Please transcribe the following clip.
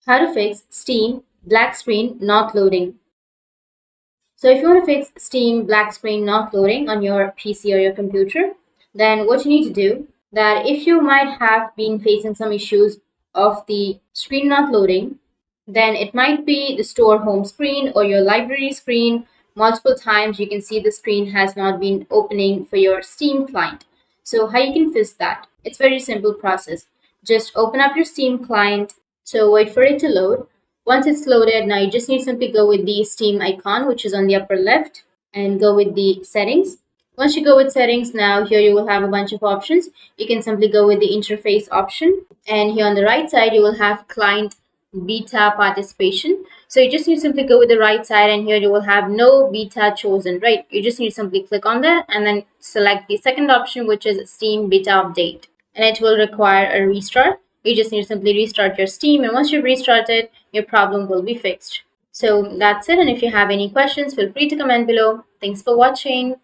How to fix Steam black screen not loading. So if you want to fix Steam black screen not loading on your PC or your computer, then what you need to do that if you might have been facing some issues of the screen not loading, then it might be the store home screen or your library screen. Multiple times you can see the screen has not been opening for your Steam client. So how you can fix that? It's very simple process. Just open up your Steam client. So wait for it to load. Once it's loaded, now you just need to simply go with the Steam icon, which is on the upper left, and go with the settings. Once you go with settings, now here you will have a bunch of options. You can simply go with the interface option. And here on the right side, you will have client beta participation. So you just need to simply go with the right side, and here you will have no beta chosen, right? You just need to simply click on that and then select the second option, which is Steam beta update. And it will require a restart. You just need to simply restart your Steam, and once you've restarted, your problem will be fixed. So that's it, and if you have any questions, feel free to comment below. Thanks for watching.